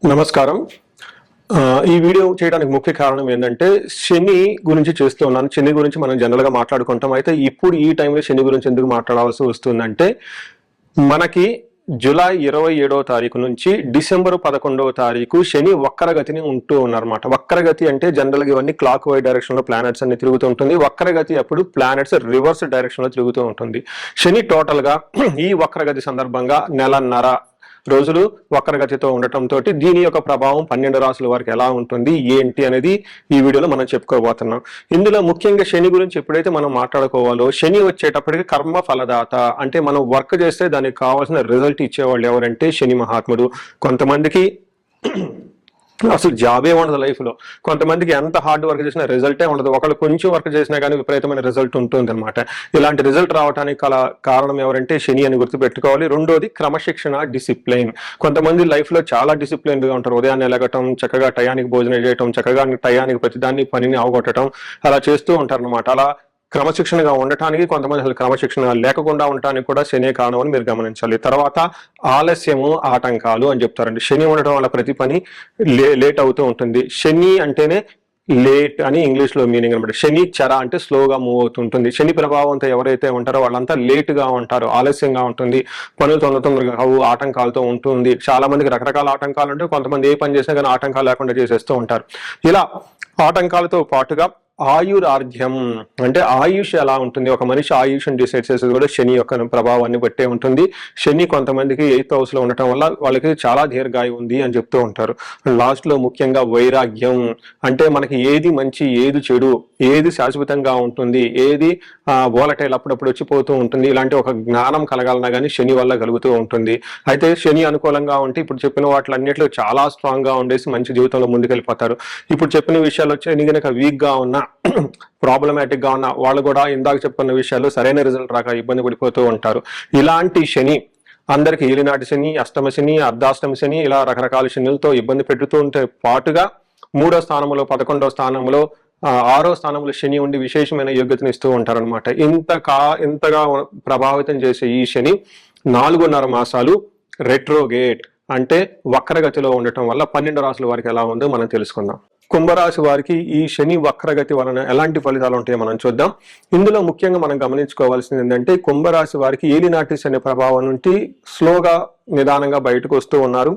నమస్కారం. ఈ వీడియో చేయడానికి ముఖ్య కారణం ఏంటంటే శని గురించి చేస్తూ ఉన్నాను. శని గురించి మనం జనరల్గా మాట్లాడుకుంటాం. అయితే ఇప్పుడు ఈ టైంలో శని గురించి ఎందుకు మాట్లాడాల్సి వస్తుందంటే మనకి జూలై 27వ తారీఖు నుంచి డిసెంబర్ 11వ తారీఖు శని వక్రగతిని ఉంటూ ఉన్నారన్నమాట. వక్రగతి అంటే జనరల్గా ఇవన్నీ క్లాక్ వైజ్ డైరెక్షన్ లో ప్లానెట్స్ అన్ని తిరుగుతూ ఉంటుంది. వక్రగతి అప్పుడు ప్లానెట్స్ రివర్స్ డైరెక్షన్ లో తిరుగుతూ ఉంటుంది. శని టోటల్ గా ఈ వక్రగతి సందర్భంగా నెలన్నర రోజులు వక్రగతితో ఉండటంతో దీని యొక్క ప్రభావం 12 రాశుల వరకు ఎలా ఉంటుంది ఏంటి అనేది ఈ వీడియోలో మనం చెప్పుకోబోతున్నాం. ఇందులో ముఖ్యంగా శని గురించి ఎప్పుడైతే మనం మాట్లాడుకోవాలో, శని వచ్చేటప్పటికి కర్మ ఫలదాత అంటే మనం వర్క్ చేస్తే దానికి కావాల్సిన రిజల్ట్ ఇచ్చేవాళ్ళు ఎవరంటే శని మహాత్ముడు. కొంతమందికి అసలు జాబే ఉండదు లైఫ్ లో, కొంతమందికి ఎంత హార్డ్ వర్క్ చేసినా రిజల్టే ఉండదు, ఒకళ్ళు కొంచెం వర్క్ చేసినా కానీ విపరీతమైన రిజల్ట్ ఉంటుంది అనమాట. ఇలాంటి రిజల్ట్ రావడానికి కారణం ఎవరంటే శని అని గుర్తుపెట్టుకోవాలి. రెండోది క్రమశిక్షణ, డిసిప్లైన్. కొంతమంది లైఫ్ లో చాలా డిసిప్లైన్ గా ఉంటారు. ఉదయాన్నే లెగటం, చక్కగా టయానికి భోజనం చేయటం, చక్కగా టయానికి ప్రతిదాన్ని పనిని అవగొట్టడం అలా చేస్తూ ఉంటారు అనమాట. అలా క్రమశిక్షణగా ఉండటానికి, కొంతమంది అసలు క్రమశిక్షణ లేకుండా ఉండటానికి కూడా శని కారణం అని మీరు గమనించాలి. తర్వాత ఆలస్యము, ఆటంకాలు అని చెప్తారండి. శని ఉండటం వల్ల ప్రతి పని లేట్ అవుతూ ఉంటుంది. శని అంటేనే లేట్ అని ఇంగ్లీష్ లో మీనింగ్ అనమాట. శని చర అంటే స్లోగా మూవ్ అవుతుంటుంది. శని ప్రభావంతో ఎవరైతే ఉంటారో వాళ్ళంతా లేట్ గా ఉంటారు, ఆలస్యంగా ఉంటుంది, పనులు తొందరగా ఆటంకాలతో ఉంటుంది. చాలా మందికి రకరకాల ఆటంకాలు ఉంటాయి. కొంతమంది ఏ పని చేసినా కానీ ఆటంకాలు లేకుండా చేసేస్తూ ఉంటారు. ఇలా ఆటంకాలతో పాటుగా ఆయురార్ధ్యం అంటే ఆయుష్ ఎలా ఉంటుంది, ఒక మనిషి ఆయుష్ని డిసైడ్ చేసేది కూడా శని యొక్క ప్రభావాన్ని బట్టే ఉంటుంది. శని కొంతమందికి 8th హౌస్ లో ఉండటం వల్ల వాళ్ళకి చాలా దీర్ఘాయు ఉంది అని చెప్తూ ఉంటారు. లాస్ట్ లో ముఖ్యంగా వైరాగ్యం అంటే మనకి ఏది మంచి, ఏది చెడు, ఏది శాశ్వతంగా ఉంటుంది, ఏది వోలటైల్ అప్పుడప్పుడు వచ్చిపోతూ ఉంటుంది, ఇలాంటి ఒక జ్ఞానం కలగాలన్నా కానీ శని వల్ల కలుగుతూ ఉంటుంది. అయితే శని అనుకూలంగా ఉంటే ఇప్పుడు చెప్పిన వాటిలన్నింటిలో చాలా స్ట్రాంగ్ గా ఉండేసి మంచి జీవితంలో ముందుకెళ్ళిపోతారు. ఇప్పుడు చెప్పిన విషయాలు వచ్చి కనుక వీక్ గా ఉన్న, ప్రాబ్లమాటిక్ గా ఉన్న వాళ్ళు కూడా ఇందాక చెప్పుకున్న విషయాలు సరైన రిజల్ట్ రాక ఇబ్బంది పడిపోతూ ఉంటారు. ఇలాంటి శని అందరికి ఏలినాటి శని, అష్టమ శని, అర్ధాష్టమ శని ఇలా రకరకాల శనులతో ఇబ్బంది పెడుతూ ఉంటే పాటుగా 3వ స్థానంలో, 11వ స్థానంలో, 6వ స్థానంలో శని ఉండి విశేషమైన యోగ్యతను ఇస్తూ ఉంటారనమాట. ఇంతగా ప్రభావితం చేసే ఈ శని 4.5 మాసాలు రెట్రోగేట్ అంటే వక్రగతిలో ఉండటం వల్ల 12 రాశుల వారికి ఎలా ఉందో మనం తెలుసుకుందాం. కుంభరాశి వారికి ఈ శని వక్రగతి వలన ఎలాంటి ఫలితాలు ఉంటాయో మనం చూద్దాం. ఇందులో ముఖ్యంగా మనం గమనించుకోవాల్సింది ఏంటంటే కుంభరాశి వారికి ఏలినాటి శని ప్రభావం నుండి స్లోగా, నిదానంగా బయటకు వస్తూ ఉన్నారు.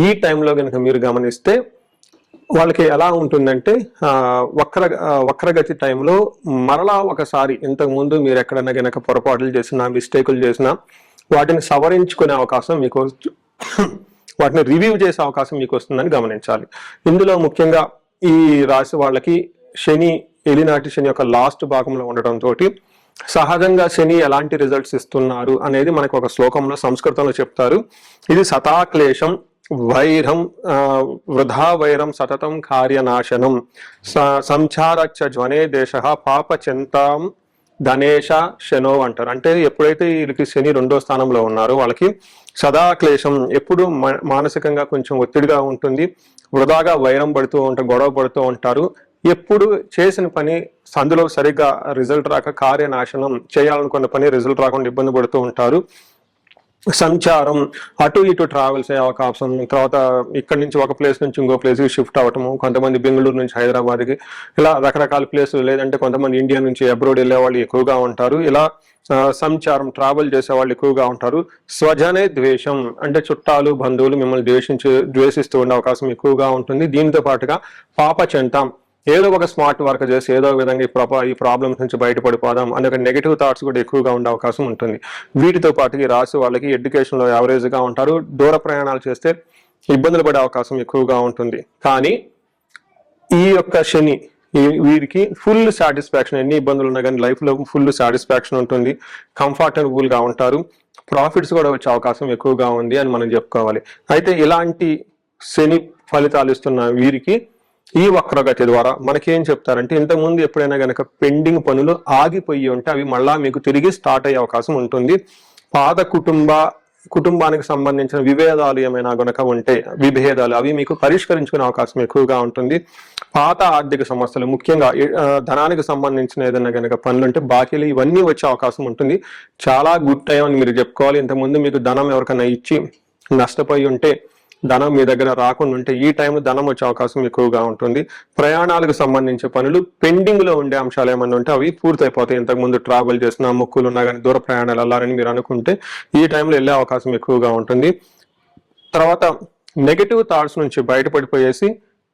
ఈ టైంలో కనుక మీరు గమనిస్తే వాళ్ళకి ఎలా ఉంటుందంటే వక్రగతి టైంలో మరలా ఒకసారి ఇంతకు ముందు మీరు ఎక్కడైనా కనుక పొరపాట్లు చేసినా, మిస్టేకులు చేసినా వాటిని సవరించుకునే అవకాశం మీకు, వాటిని రివ్యూ చేసే అవకాశం మీకు వస్తుందని గమనించాలి. ఇందులో ముఖ్యంగా ఈ రాశి వాళ్ళకి శని ఏలినాటి శని యొక్క లాస్ట్ భాగంలో ఉండటంతో సహజంగా శని ఎలాంటి రిజల్ట్స్ ఇస్తున్నారు అనేది మనకు ఒక శ్లోకంలో సంస్కృతంలో చెప్తారు. ఇది సతాక్లేశం వైరం వృధా వైరం సతతం కార్యనాశనం సంచారచ్చ జ్వనే దేశ పాప చింతాం ధనేశ శనో అంటారు. అంటే ఎప్పుడైతే వీళ్ళకి శని 2వ స్థానంలో ఉన్నారో వాళ్ళకి సదా క్లేశం, ఎప్పుడు మానసికంగా కొంచెం ఒత్తిడిగా ఉంటుంది, వృధాగా వైరం పడుతూ ఉంటారు, గొడవ పడుతూ ఉంటారు, ఎప్పుడు చేసిన పని అందులో సరిగ్గా రిజల్ట్ రాక కార్యనాశనం, చేయాలనుకున్న పని రిజల్ట్ రాకుండా ఇబ్బంది పడుతూ ఉంటారు. సంచారం అటు ఇటు ట్రావెల్స్ అయ్యే అవకాశం, తర్వాత ఇక్కడి నుంచి ఒక ప్లేస్ నుంచి ఇంకో ప్లేస్కి షిఫ్ట్ అవ్వటము, కొంతమంది బెంగళూరు నుంచి హైదరాబాద్కి, ఇలా రకరకాల ప్లేసులు, లేదంటే కొంతమంది ఇండియా నుంచి అబ్రోడ్ వెళ్ళే వాళ్ళు ఎక్కువగా ఉంటారు. ఇలా సంచారం, ట్రావెల్ చేసే వాళ్ళు ఎక్కువగా ఉంటారు. స్వజనే ద్వేషం అంటే చుట్టాలు, బంధువులు మిమ్మల్ని ద్వేషిస్తూ ఉండే అవకాశం ఎక్కువగా ఉంటుంది. దీనితో పాటుగా పాప చింతాం, ఏదో ఒక స్మార్ట్ వర్క్ చేసి ఏదో విధంగా ఈ ప్రాబ్లమ్స్ నుంచి బయటపడిపోదాం అనే ఒక నెగిటివ్ థాట్స్ కూడా ఎక్కువగా ఉండే అవకాశం ఉంటుంది. వీటితో పాటు ఈ రాశి వాళ్ళకి ఎడ్యుకేషన్ లో యావరేజ్ గా ఉంటారు. దూర ప్రయాణాలు చేస్తే ఇబ్బందులు పడే అవకాశం ఎక్కువగా ఉంటుంది. కానీ ఈ యొక్క శని వీరికి ఫుల్ సాటిస్ఫాక్షన్, ఎన్ని ఇబ్బందులు ఉన్నా కానీ లైఫ్ లో ఫుల్ సాటిస్ఫాక్షన్ ఉంటుంది, కంఫర్టబుల్ గా ఉంటారు, ప్రాఫిట్స్ కూడా వచ్చే అవకాశం ఎక్కువగా ఉంది అని మనం చెప్పుకోవాలి. అయితే ఇలాంటి శని ఫలితాలు ఇస్తున్న వీరికి ఈ వక్రగతి ద్వారా మనకేం చెప్తారంటే, ఇంతకుముందు ఎప్పుడైనా కనుక పెండింగ్ పనులు ఆగిపోయి ఉంటే అవి మళ్ళా మీకు తిరిగి స్టార్ట్ అయ్యే అవకాశం ఉంటుంది. పాత కుటుంబానికి సంబంధించిన విభేదాలు ఏమైనా గనక ఉంటే, విభేదాలు అవి మీకు పరిష్కరించుకునే అవకాశం ఎక్కువగా ఉంటుంది. పాత ఆర్థిక సమస్యలు, ముఖ్యంగా ధనానికి సంబంధించిన ఏదైనా కనుక పనులు ఉంటే బాకీలు ఇవన్నీ వచ్చే అవకాశం ఉంటుంది. చాలా గుడ్ టైం అని మీరు చెప్పుకోవాలి. ఇంతకుముందు మీకు ధనం ఎవరికైనా ఇచ్చి నష్టపోయి ఉంటే ధనం మీ దగ్గర రాకుండా ఉంటే ఈ టైంలో ధనం వచ్చే అవకాశం ఎక్కువగా ఉంటుంది. ప్రయాణాలకు సంబంధించిన పనులు పెండింగ్ లో ఉండే అంశాలు ఏమన్నా ఉంటే అవి పూర్తయిపోతాయి. ఇంతకుముందు ట్రావెల్ చేసిన మొక్కులు ఉన్నా కానీ దూర ప్రయాణాలు వెళ్ళాలని మీరు అనుకుంటే ఈ టైంలో వెళ్ళే అవకాశం ఎక్కువగా ఉంటుంది. తర్వాత నెగటివ్ థాట్స్ నుంచి బయటపడిపోయేసి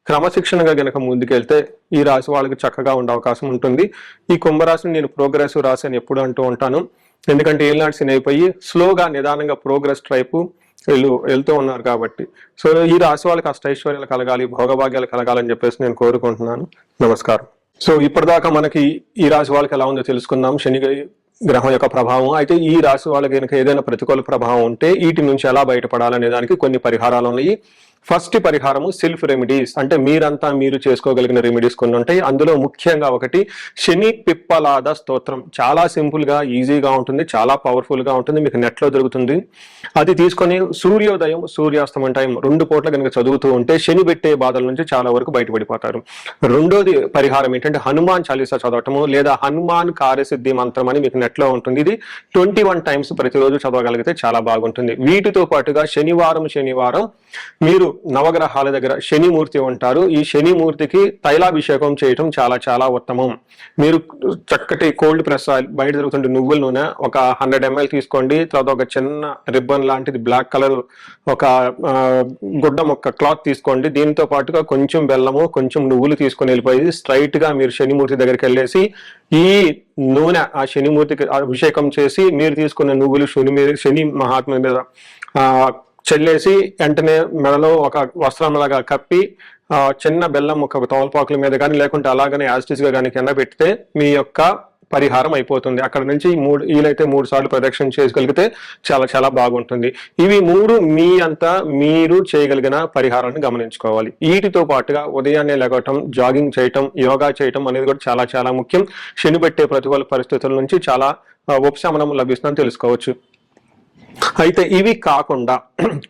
క్రమశిక్షణగా గనక ముందుకెళ్తే ఈ రాశి వాళ్ళకి చక్కగా ఉండే అవకాశం ఉంటుంది. ఈ కుంభరాశిని నేను ప్రోగ్రెసివ్ రాశి అని ఎప్పుడు అంటూ ఉంటాను. ఎందుకంటే ఏళ్ళనాటి శని అయిపోయి స్లోగా నిదానంగా ప్రోగ్రెస్ ట్రైపు వెళ్తూ ఉన్నారు కాబట్టి. సో ఈ రాశి వాళ్ళకి అష్టైశ్వర్యాలు కలగాలి, భోగభాగ్యాలు కలగాలని చెప్పేసి నేను కోరుకుంటున్నాను. నమస్కారం. సో ఇప్పటిదాకా మనకి ఈ రాశి వాళ్ళకి ఎలా ఉందో తెలుసుకుందాం, శని గ్రహం యొక్క ప్రభావం. అయితే ఈ రాశి వాళ్ళకి కనుక ఏదైనా ప్రతికూల ప్రభావం ఉంటే వీటి నుంచి ఎలా బయటపడాలనే దానికి కొన్ని పరిహారాలు ఉన్నాయి. ఫస్ట్ పరిహారము సెల్ఫ్ రెమెడీస్, అంటే మీరు చేసుకోగలిగిన రెమెడీస్ కొన్ని ఉంటాయి. అందులో ముఖ్యంగా ఒకటి శని పిప్పలాద స్తోత్రం. చాలా సింపుల్ గా ఈజీగా ఉంటుంది, చాలా పవర్ఫుల్ గా ఉంటుంది, మీకు నెట్ లో దొరుకుతుంది. అది తీసుకొని సూర్యోదయం సూర్యాస్తమం టైం 2 పూట్ల కనుక చదువుతూ ఉంటే శని పెట్టే బాధల నుంచి చాలా వరకు బయటపడిపోతారు. రెండోది పరిహారం ఏంటంటే హనుమాన్ చాలీసా చదవటము లేదా హనుమాన్ కార్యసిద్ధి మంత్రం అని మీకు నెట్ లో ఉంటుంది. ఇది 21 టైమ్స్ ప్రతిరోజు చదవగలిగితే చాలా బాగుంటుంది. వీటితో పాటుగా శనివారం మీరు నవగ్రహాల దగ్గర శనిమూర్తి ఉంటారు. ఈ శనిమూర్తికి తైలాభిషేకం చేయటం చాలా చాలా ఉత్తమం. మీరు చక్కటి కోల్డ్ ప్రెస్ ఆయిల్, బయట దొరుకుతుంటే నువ్వుల నూనె ఒక 100 ml తీసుకోండి. తర్వాత ఒక చిన్న రిబ్బన్ లాంటిది బ్లాక్ కలర్ ఒక గుడ్డ మొక్క క్లాత్ తీసుకోండి. దీంతో పాటుగా కొంచెం బెల్లము కొంచెం నువ్వులు తీసుకొని వెళ్ళిపోయి స్ట్రైట్ గా మీరు శనిమూర్తి దగ్గరికి వెళ్ళేసి ఈ నూనె ఆ శనిమూర్తికి అభిషేకం చేసి మీరు తీసుకున్న నువ్వులు శని మహాత్మ మీద చెల్లేసి వెంటనే మెడలో ఒక వస్త్రంలాగా కప్పి చిన్న బెల్లం ఒక తోలపాకుల మీద కానీ లేకుంటే అలాగనే యాస్టిస్ గా కానీ కింద పెడితే మీ యొక్క పరిహారం అయిపోతుంది. అక్కడ నుంచి వీలైతే 3 సార్లు ప్రదక్షిణ చేయగలిగితే చాలా చాలా బాగుంటుంది. ఇవి 3 మీ అంతా మీరు చేయగలిగిన పరిహారాన్ని గమనించుకోవాలి. వీటితో పాటుగా ఉదయాన్నే లేగటం, జాగింగ్ చేయటం, యోగా చేయటం అనేది కూడా చాలా చాలా ముఖ్యం. శని పెట్టే ప్రతికూల పరిస్థితుల నుంచి చాలా ఉపశమనం లభిస్తుందని తెలుసుకోవచ్చు. అయితే ఇవి కాకుండా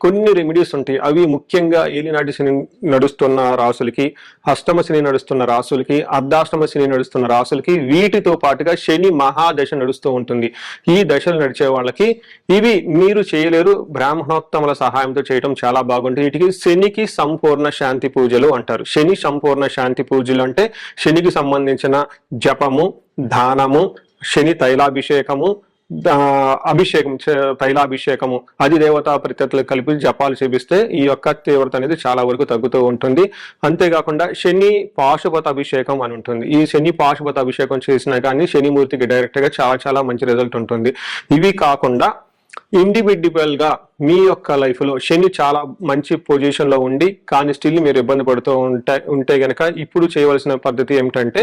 కొన్ని రెమెడీస్ ఉంటాయి. అవి ముఖ్యంగా ఏలినాటి శని నడుస్తున్న రాసులకి, అష్టమ శని నడుస్తున్న రాసులకి, అర్ధాష్టమ శని నడుస్తున్న రాసులకి, వీటితో పాటుగా శని మహాదశ నడుస్తూ ఉంటుంది. ఈ దశలు నడిచే వాళ్ళకి ఇవి మీరు చేయలేరు, బ్రాహ్మణోత్తముల సహాయంతో చేయడం చాలా బాగుంటుంది. వీటికి శనికి సంపూర్ణ శాంతి పూజలు అంటారు. శని సంపూర్ణ శాంతి పూజలు అంటే శనికి సంబంధించిన జపము, దానము, శని తైలాభిషేకము, తైలాభిషేకము, అధిదేవతా ప్రతిథలు కలిపి జపాలు చేపిస్తే ఈ యొక్క తీవ్రత అనేది చాలా వరకు తగ్గుతూ ఉంటుంది. అంతేకాకుండా శని పాశుపత అభిషేకం అని ఉంటుంది. ఈ శని పాశుపత అభిషేకం చేసినా కానీ శనిమూర్తికి డైరెక్ట్ గా చాలా చాలా మంచి రిజల్ట్ ఉంటుంది. ఇవి కాకుండా ఇండివిడ్యువల్ గా మీ యొక్క లైఫ్ లో శని చాలా మంచి పొజిషన్ లో ఉండి కానీ స్టిల్ మీరు ఇబ్బంది పడుతూ ఉంటే గనక ఇప్పుడు చేయవలసిన పద్ధతి ఏమిటంటే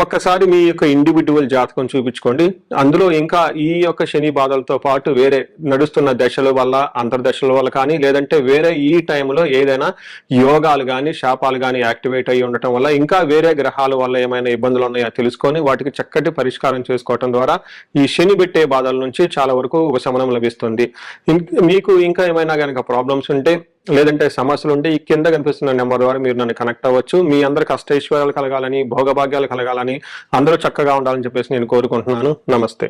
ఒక్కసారి మీ యొక్క ఇండివిడ్యువల్ జాతకం చూపించుకోండి. అందులో ఇంకా ఈ యొక్క శని బాధలతో పాటు వేరే నడుస్తున్న దశల వల్ల, అంతర్దశల వల్ల కానీ లేదంటే వేరే ఈ టైంలో ఏదైనా యోగాలు కానీ శాపాలు కానీ యాక్టివేట్ అయ్యి ఉండటం వల్ల ఇంకా వేరే గ్రహాల వల్ల ఏమైనా ఇబ్బందులు ఉన్నాయో తెలుసుకొని వాటికి చక్కటి పరిష్కారం చేసుకోవటం ద్వారా ఈ శని పెట్టే బాధల నుంచి చాలా వరకు ఉపశమనం లభిస్తుంది. మీకు ఇంకా ఏమైనా కనుక ప్రాబ్లమ్స్ ఉంటే లేదంటే సమస్యలు ఉంటే ఈ కింద కనిపిస్తున్న నెంబర్ ద్వారా మీరు నన్ను కనెక్ట్ అవ్వచ్చు. మీ అందరికి అష్టైశ్వర్యాలు కలగాలని, భోగభాగ్యాలు కలగాలని, అందరూ చక్కగా ఉండాలని చెప్పేసి నేను కోరుకుంటున్నాను. నమస్తే.